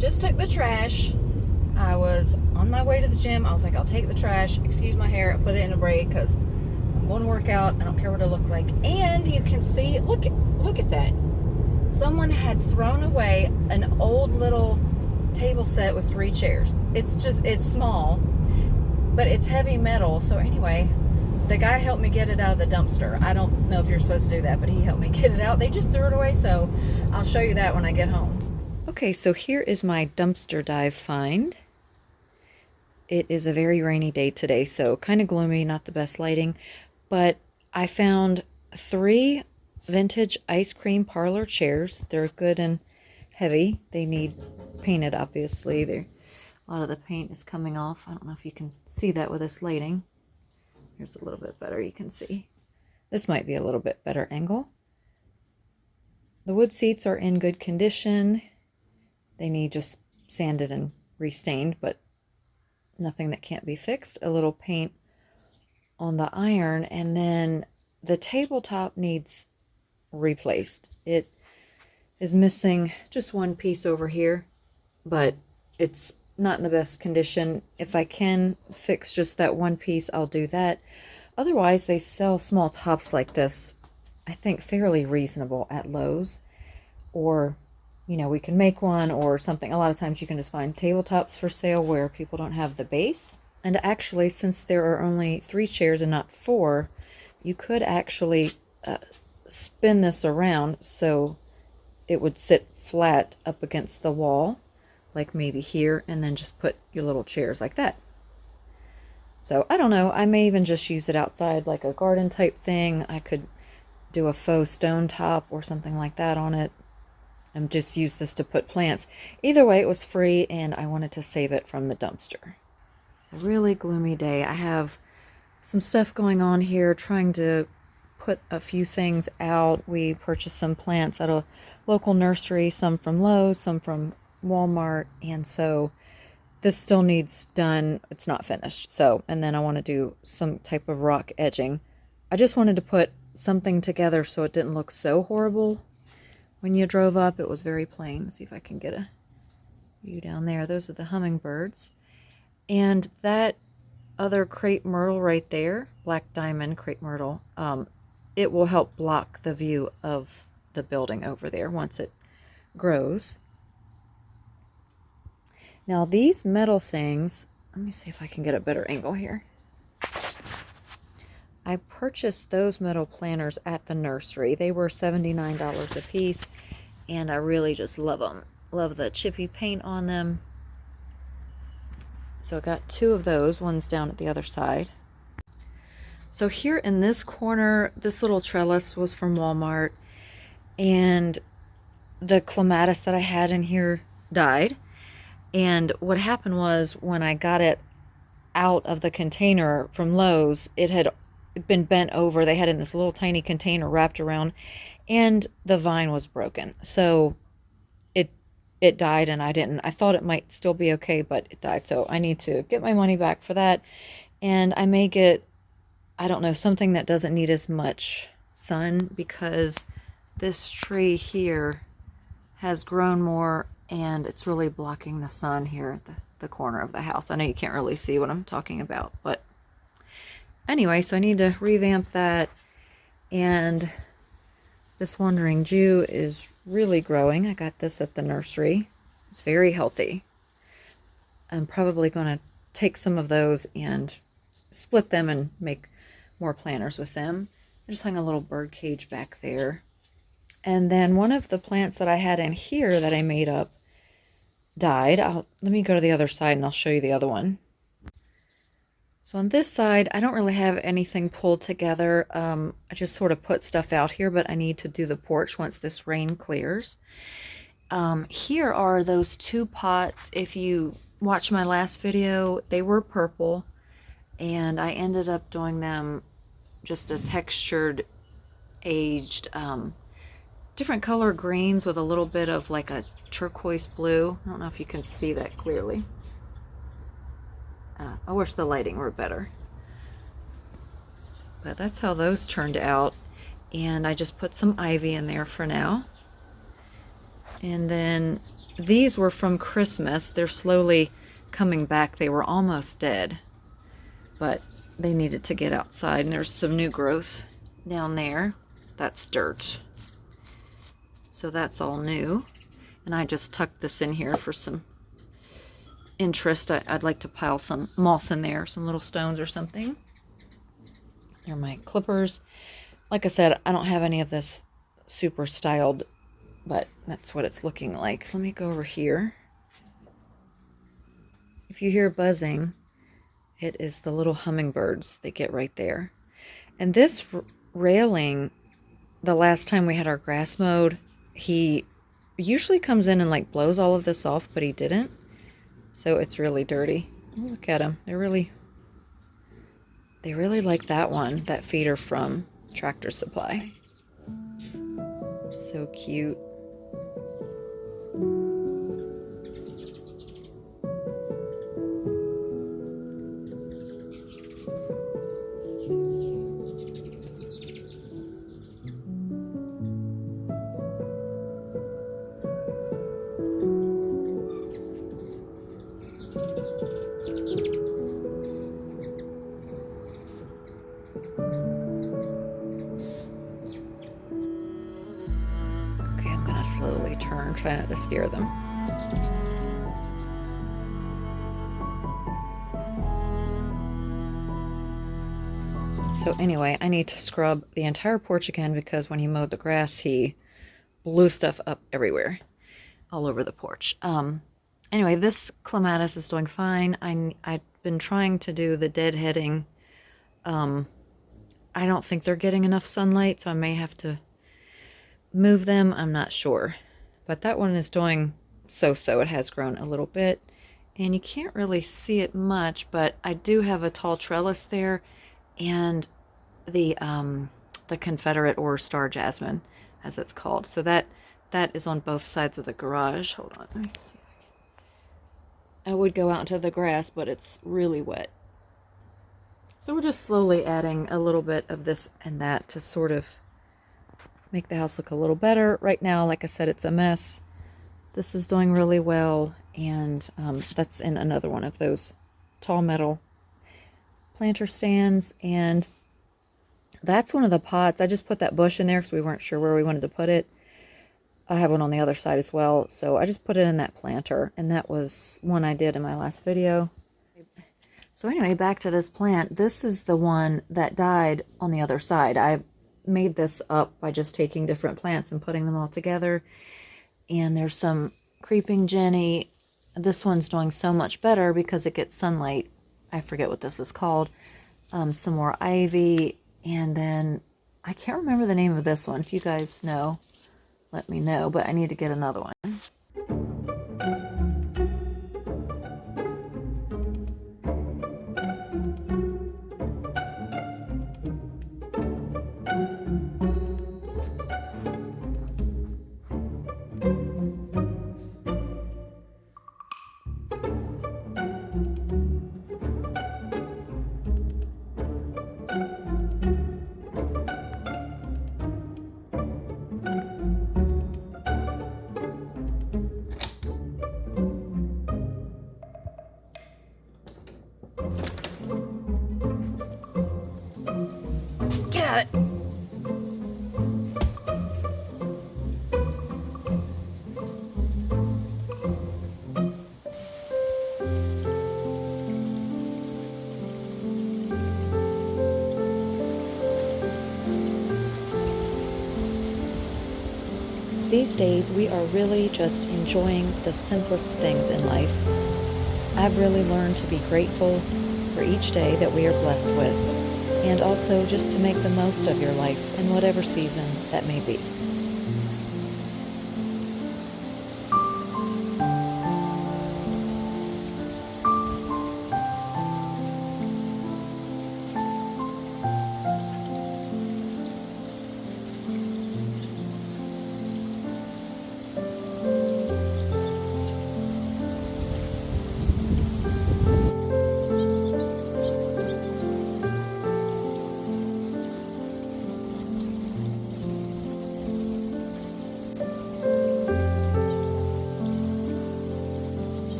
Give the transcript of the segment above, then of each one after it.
just took the trash. I was on my way to the gym. I was like, I'll take the trash, excuse my hair, I put it in a braid because I'm going to work out. I don't care what I look like. And you can see, look at that. Someone had thrown away an old little table set with 3 chairs. It's small, but it's heavy metal. So anyway, the guy helped me get it out of the dumpster. I don't know if you're supposed to do that, but he helped me get it out. They just threw it away, so I'll show you that when I get home. Okay, so here is my dumpster dive find. It is a very rainy day today, so kind of gloomy, not the best lighting, but I found 3 vintage ice cream parlor chairs. They're good and heavy. They need painted, obviously. A lot of the paint is coming off. I don't know if you can see that with this lighting. Here's a little bit better, you can see. This might be a little bit better angle. The wood seats are in good condition. They need just sanded and restained, but nothing that can't be fixed. A little paint on the iron, and then the tabletop needs replaced. It is missing just one piece over here, but it's not in the best condition. If I can fix just that one piece, I'll do that. Otherwise, they sell small tops like this, I think fairly reasonable at Lowe's, or you know, we can make one or something. A lot of times you can just find tabletops for sale where people don't have the base. And actually, since there are only 3 chairs and not 4, you could actually spin this around so it would sit flat up against the wall, like maybe here, and then just put your little chairs like that. So I don't know, I may even just use it outside like a garden type thing. I could do a faux stone top or something like that on it and just use this to put plants. Either way, it was free and I wanted to save it from the dumpster. It's a really gloomy day. I have some stuff going on here, trying to put a few things out. We purchased some plants at a local nursery, some from Lowe's, some from Walmart, and so this still needs done. It's not finished. So, and then I want to do some type of rock edging. I just wanted to put something together so it didn't look so horrible. When you drove up, it was very plain. Let's see if I can get a view down there. Those are the hummingbirds. And that other crepe myrtle right there, black diamond crepe myrtle, it will help block the view of the building over there once it grows. Now these metal things, let me see if I can get a better angle here. I purchased those metal planters at the nursery. They were $79 a piece, and I really just love them. Love the chippy paint on them. So I got 2 of those. One's down at the other side. So here in this corner, this little trellis was from Walmart, and the clematis that I had in here died. And what happened was when I got it out of the container from Lowe's, it had been bent over. They had it in this little tiny container wrapped around, and the vine was broken. So it died, and I thought it might still be okay, but it died. So I need to get my money back for that. And I may get, I don't know, something that doesn't need as much sun, because this tree here has grown more and it's really blocking the sun here at the corner of the house. I know you can't really see what I'm talking about, but anyway, so I need to revamp that. And this wandering Jew is really growing. I got this at the nursery. It's very healthy. I'm probably going to take some of those and split them and make more planters with them. I just hung a little bird cage back there. And then one of the plants that I had in here that I made up died. Let me go to the other side and I'll show you the other one. So on this side, I don't really have anything pulled together. I just sort of put stuff out here, but I need to do the porch once this rain clears. Here are those 2 pots. If you watch my last video, they were purple, and I ended up doing them just a textured, aged, different color greens with a little bit of like a turquoise blue. I don't know if you can see that clearly. I wish the lighting were better. But that's how those turned out. And I just put some ivy in there for now. And then these were from Christmas. They're slowly coming back. They were almost dead, but they needed to get outside. And there's some new growth down there. That's dirt. So that's all new. And I just tucked this in here for some interest. I'd like to pile some moss in there, some little stones or something. They're my clippers. Like I said, I don't have any of this super styled, but that's what it's looking like. So let me go over here. If you hear buzzing, it is the little hummingbirds. They get right there. And this railing, the last time we had our grass mowed, he usually comes in and like blows all of this off, but he didn't. So it's really dirty. Oh, look at them. They really like that one, that feeder from Tractor Supply. So cute. Slowly turn, try not to scare them. So anyway, I need to scrub the entire porch again because when he mowed the grass, he blew stuff up everywhere, all over the porch. Anyway, this clematis is doing fine. I've been trying to do the deadheading. I don't think they're getting enough sunlight, so I may have to move them. I'm not sure, but that one is doing so-so. It has grown a little bit, and you can't really see it much, but I do have a tall trellis there, and the Confederate or Star Jasmine, as it's called. So that is on both sides of the garage. Hold on, let me see. I would go out into the grass, but it's really wet. So we're just slowly adding a little bit of this and that to sort of make the house look a little better. Right now, like I said, it's a mess. This is doing really well, and that's in another one of those tall metal planter stands, and that's one of the pots. I just put that bush in there because we weren't sure where we wanted to put it. I have one on the other side as well, so I just put it in that planter, and that was one I did in my last video. So anyway, back to this plant. This is the one that died on the other side. I made this up by just taking different plants and putting them all together. And there's some creeping Jenny. This one's doing so much better because it gets sunlight. I forget what this is called. Some more ivy. And then I can't remember the name of this one. If you guys know, let me know. But I need to get another one. Get at it. These days, we are really just enjoying the simplest things in life. I've really learned to be grateful for each day that we are blessed with, and also just to make the most of your life in whatever season that may be.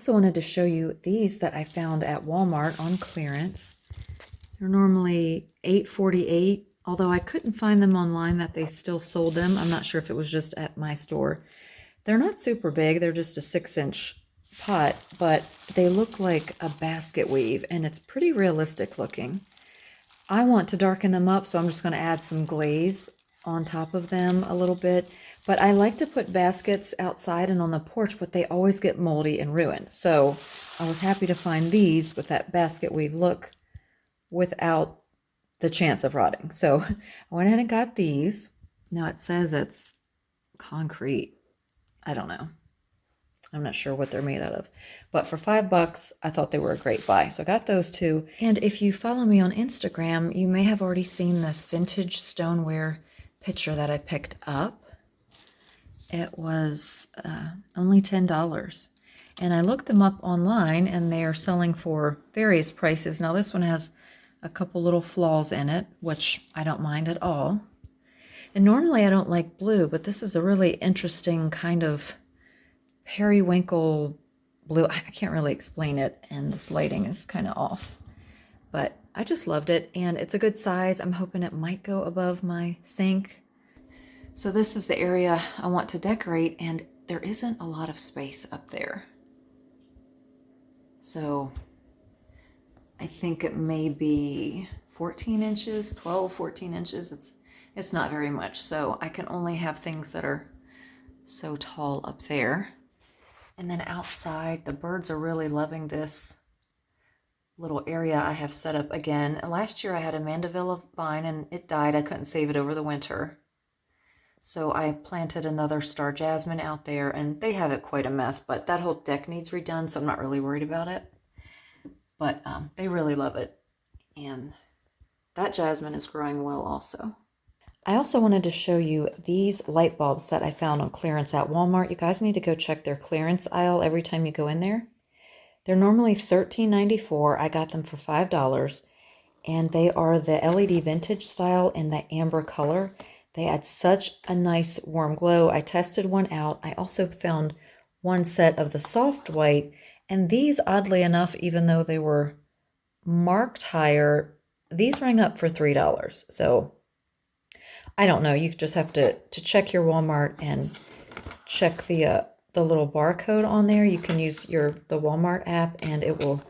also wanted to show you these that I found at Walmart on clearance. They're normally $8.48, although I couldn't find them online that they still sold them. I'm not sure if it was just at my store. They're not super big. They're just a 6-inch pot, but they look like a basket weave, and it's pretty realistic looking. I want to darken them up, so I'm just going to add some glaze on top of them a little bit. But I like to put baskets outside and on the porch, but they always get moldy and ruined. So I was happy to find these with that basket weave look without the chance of rotting. So I went ahead and got these. Now it says it's concrete. I don't know. I'm not sure what they're made out of. But for $5, I thought they were a great buy. So I got those two. And if you follow me on Instagram, you may have already seen this vintage stoneware picture that I picked up. It was only $10. And I looked them up online, and they are selling for various prices. Now this one has a couple little flaws in it, which I don't mind at all. And normally I don't like blue, but this is a really interesting kind of periwinkle blue. I can't really explain it, and this lighting is kind of off, but I just loved it, and it's a good size. I'm hoping it might go above my sink. So this is the area I want to decorate, and there isn't a lot of space up there. So I think it may be 14 inches, 12, 14 inches. It's not very much, so I can only have things that are so tall up there. And then outside, the birds are really loving this little area I have set up again. Last year I had a mandevilla vine and it died. I couldn't save it over the winter. So I planted another star jasmine out there, and they have it quite a mess, but that whole deck needs redone, so I'm not really worried about it. But they really love it. And that jasmine is growing well also. I also wanted to show you these light bulbs that I found on clearance at Walmart. You guys need to go check their clearance aisle every time you go in there. They're normally $13.94. I got them for $5. And they are the LED vintage style in the amber color. They add such a nice warm glow. I tested one out. I also found one set of the soft white. And these, oddly enough, even though they were marked higher, these rang up for $3. So I don't know. You just have to check your Walmart and check the little barcode on there. You can use the Walmart app, and it will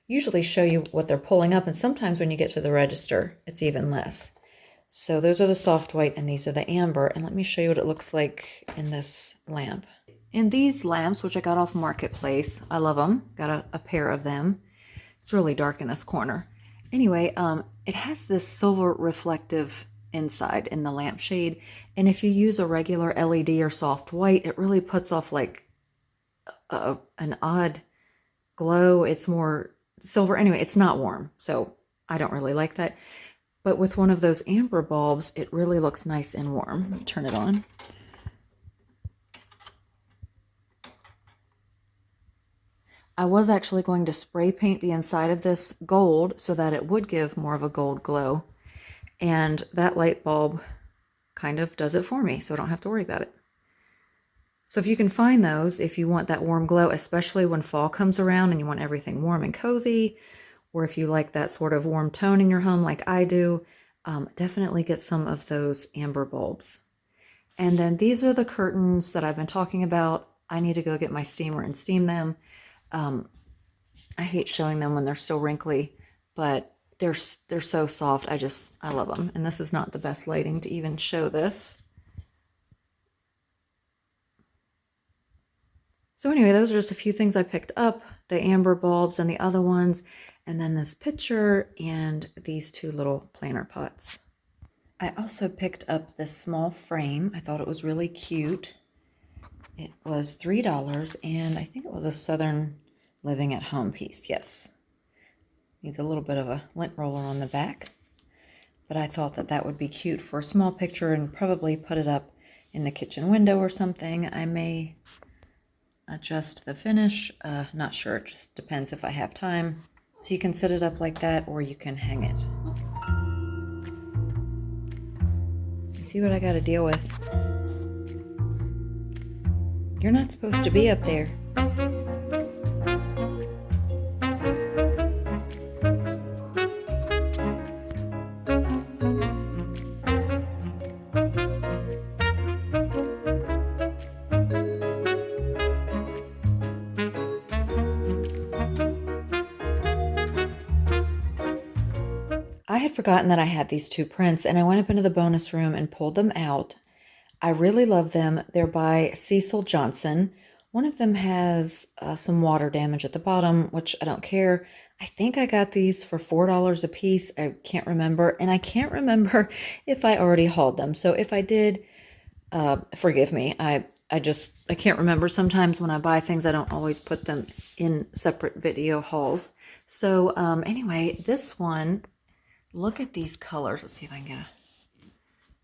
usually show you what they're pulling up. And sometimes when you get to the register, it's even less. So those are the soft white, and these are the amber. And let me show you what it looks like in this lamp. In these lamps, which I got off Marketplace, I love them. Got a pair of them. It's really dark in this corner. Anyway, it has this silver reflective inside in the lampshade, and if you use a regular LED or soft white, it really puts off like an odd glow. It's more silver. Anyway, it's not warm, so I don't really like that. But with one of those amber bulbs, it really looks nice and warm. Let me turn it on. I was actually going to spray paint the inside of this gold so that it would give more of a gold glow. And that light bulb kind of does it for me, so I don't have to worry about it. So if you can find those, if you want that warm glow, especially when fall comes around and you want everything warm and cozy, or if you like that sort of warm tone in your home like I do, definitely get some of those amber bulbs. And then these are the curtains that I've been talking about. I need to go get my steamer and steam them. I hate showing them when they're still wrinkly, but they're so soft. I love them. And this is not the best lighting to even show this. So anyway, those are just a few things I picked up. The amber bulbs and the other ones. And then this picture and these two little planter pots. I also picked up this small frame. I thought it was really cute. It was $3, and I think it was a Southern Living at Home piece. Yes. Needs a little bit of a lint roller on the back, but I thought that would be cute for a small picture and probably put it up in the kitchen window or something. I may adjust the finish. Not sure. It just depends if I have time. So you can set it up like that, or you can hang it. You see what I got to deal with? You're not supposed to be up there. I had forgotten that I had these two prints, and I went up into the bonus room and pulled them out. I really love them. They're by Cecil Johnson. One of them has some water damage at the bottom, which I don't care. I think I got these for $4 a piece. I can't remember, and I can't remember if I already hauled them. So if I did, forgive me. I can't remember. Sometimes when I buy things, I don't always put them in separate video hauls. So anyway, this one, look at these colors. Let's see if I can get a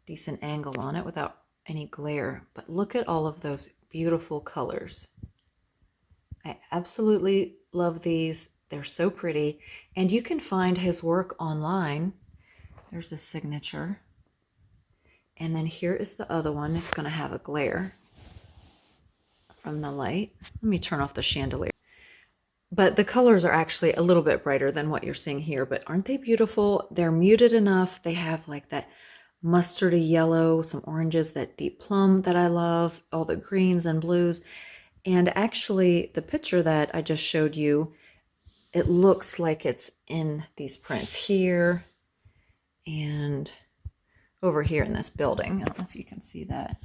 decent angle on it without any glare. But look at all of those beautiful colors. I absolutely love these. They're so pretty. And you can find his work online. There's a signature. And then here is the other one. It's going to have a glare from the light. Let me turn off the chandelier. But the colors are actually a little bit brighter than what you're seeing here. But aren't they beautiful? They're muted enough. They have like that mustardy yellow, some oranges, that deep plum that I love, all the greens and blues. And actually, the picture that I just showed you, it looks like it's in these prints here and over here in this building. I don't know if you can see that.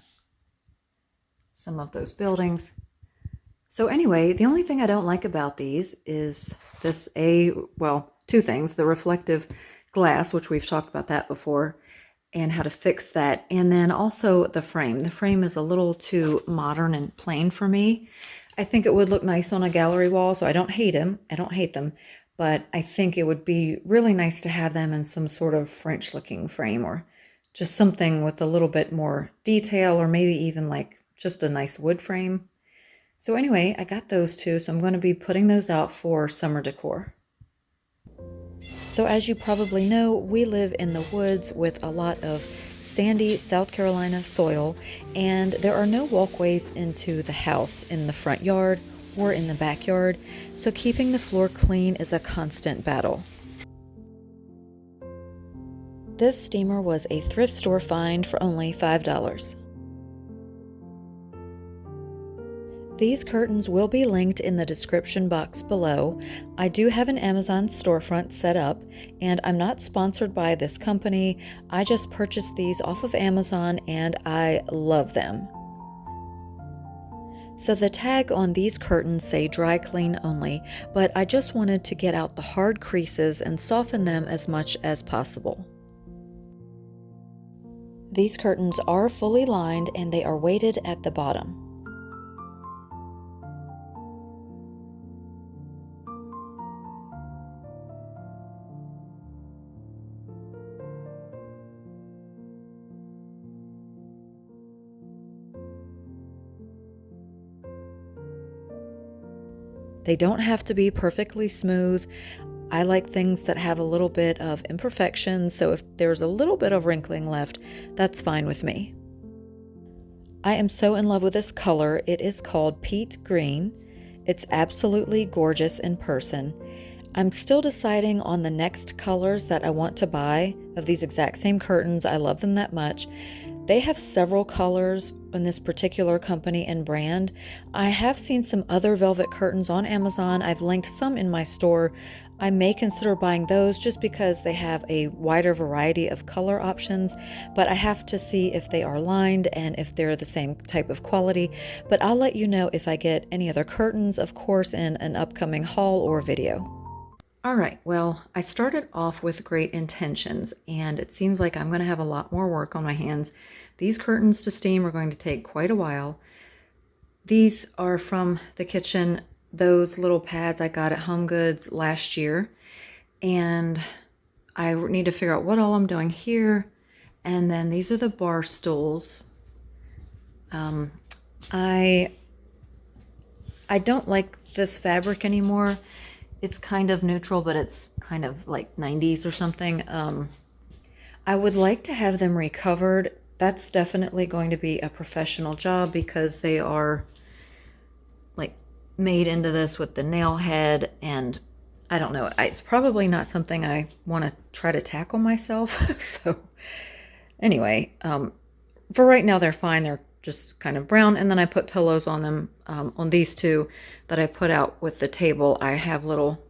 Some of those buildings. So anyway, the only thing I don't like about these is this two things, the reflective glass, which we've talked about that before, and how to fix that. And then also the frame. The frame is a little too modern and plain for me. I think it would look nice on a gallery wall, so I don't hate them. I don't hate them, but I think it would be really nice to have them in some sort of French looking frame, or just something with a little bit more detail, or maybe even like just a nice wood frame. So anyway, I got those two, so I'm going to be putting those out for summer decor. So as you probably know, we live in the woods with a lot of sandy South Carolina soil, and there are no walkways into the house in the front yard or in the backyard, so keeping the floor clean is a constant battle. This steamer was a thrift store find for only $5. These curtains will be linked in the description box below. I do have an Amazon storefront set up, and I'm not sponsored by this company. I just purchased these off of Amazon, and I love them. So the tag on these curtains say dry clean only, but I just wanted to get out the hard creases and soften them as much as possible. These curtains are fully lined, and they are weighted at the bottom. They don't have to be perfectly smooth. I like things that have a little bit of imperfection, so if there's a little bit of wrinkling left, that's fine with me. I am so in love with this color. It is called Peat Green. It's absolutely gorgeous in person. I'm still deciding on the next colors that I want to buy of these exact same curtains. I love them that much. They have several colors in this particular company and brand. I have seen some other velvet curtains on Amazon. I've linked some in my store. I may consider buying those just because they have a wider variety of color options, but I have to see if they are lined and if they're the same type of quality. But I'll let you know if I get any other curtains, of course, in an upcoming haul or video. All right, well, I started off with great intentions, and it seems like I'm going to have a lot more work on my hands. These curtains to steam are going to take quite a while. These are from the kitchen, those little pads I got at Home Goods last year, and I need to figure out what all I'm doing here. And then these are the bar stools. I don't like this fabric anymore. It's kind of neutral, but it's kind of like 90s or something. I would like to have them recovered. That's definitely going to be a professional job because they are like made into this with the nail head, and I don't know. It's probably not something I want to try to tackle myself. So anyway, for right now, they're fine. They're just kind of brown. And then I put pillows on them, on these two that I put out with the table. I have little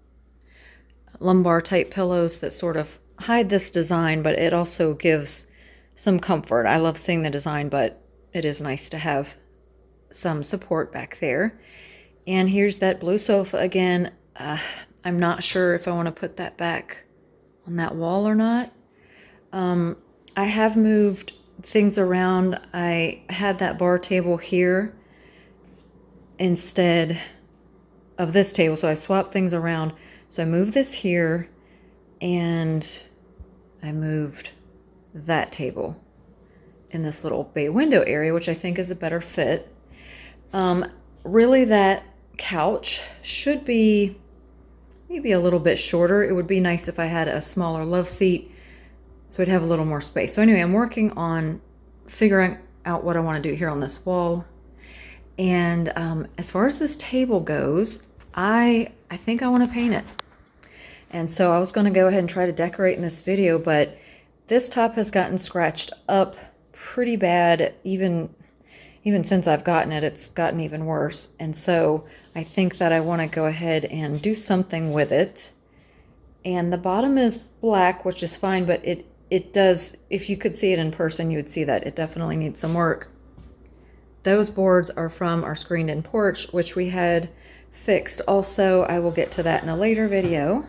lumbar type pillows that sort of hide this design, but it also gives some comfort. I love seeing the design, but it is nice to have some support back there. And here's that blue sofa again. I'm not sure if I want to put that back on that wall or not. I have moved things around. I had that bar table here instead of this table, so I swapped things around. So I moved this here, and I moved that table in this little bay window area, which I think is a better fit. Really, that couch should be maybe a little bit shorter. It would be nice if I had a smaller love seat so I'd have a little more space. So anyway, I'm working on figuring out what I want to do here on this wall. And as far as this table goes, I think I want to paint it. And so I was going to go ahead and try to decorate in this video, but this top has gotten scratched up pretty bad. Even since I've gotten it, it's gotten even worse. And so I think that I want to go ahead and do something with it. And the bottom is black, which is fine, but it does, if you could see it in person, you would see that it definitely needs some work. Those boards are from our screened-in porch, which we had fixed. Also, I will get to that in a later video.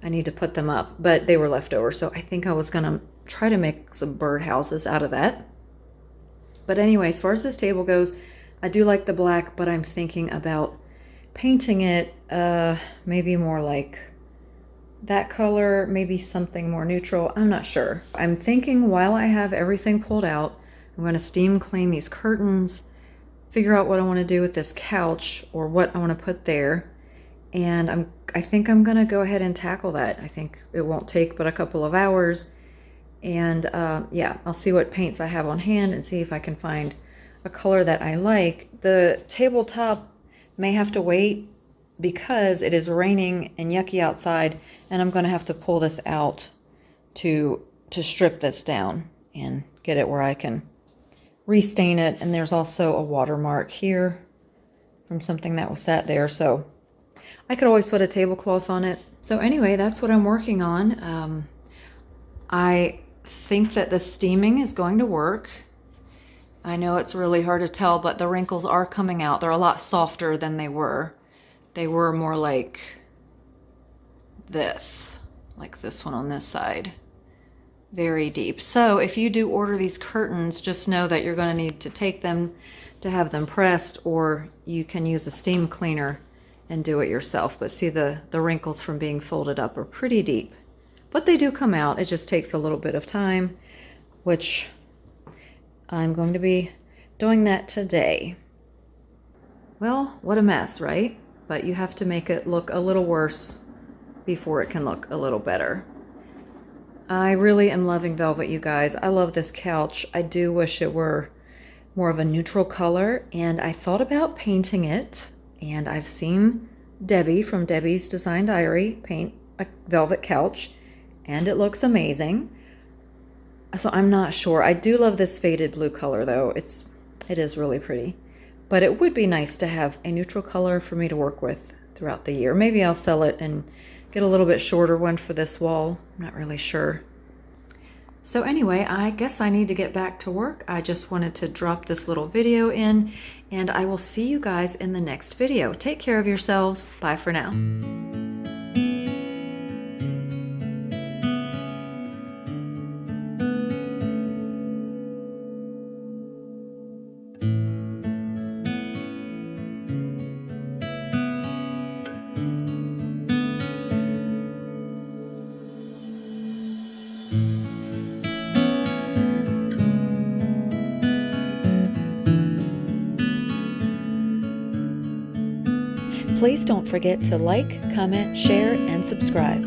I need to put them up, but they were left over, so I think I was going to try to make some bird houses out of that. But anyway, as far as this table goes, I do like the black, but I'm thinking about painting it maybe more like that color, maybe something more neutral. I'm not sure. I'm thinking while I have everything pulled out, I'm going to steam clean these curtains, figure out what I want to do with this couch or what I want to put there. And I think I'm going to go ahead and tackle that. I think it won't take but a couple of hours. And yeah, I'll see what paints I have on hand and see if I can find a color that I like. The tabletop may have to wait because it is raining and yucky outside, and I'm going to have to pull this out to strip this down and get it where I can restain it. And there's also a watermark here from something that was sat there, so I could always put a tablecloth on it. So anyway, that's what I'm working on. I think that the steaming is going to work. I know it's really hard to tell, but the wrinkles are coming out. They're a lot softer than they were. They were more like this one on this side. Very deep. So if you do order these curtains, just know that you're going to need to take them to have them pressed, or you can use a steam cleaner and do it yourself. But see, the wrinkles from being folded up are pretty deep. But they do come out. It just takes a little bit of time, which I'm going to be doing that today. Well, what a mess, right? But you have to make it look a little worse before it can look a little better. I really am loving velvet, you guys. I love this couch. I do wish it were more of a neutral color, and I thought about painting it, and I've seen Debbie from Debbie's Design Diary paint a velvet couch, and it looks amazing. So I'm not sure. I do love this faded blue color though. It is really pretty. But it would be nice to have a neutral color for me to work with throughout the year. Maybe I'll sell it and get a little bit shorter one for this wall. I'm not really sure. So anyway, I guess I need to get back to work. I just wanted to drop this little video in, and I will see you guys in the next video. Take care of yourselves. Bye for now. Please don't forget to like, comment, share, and subscribe.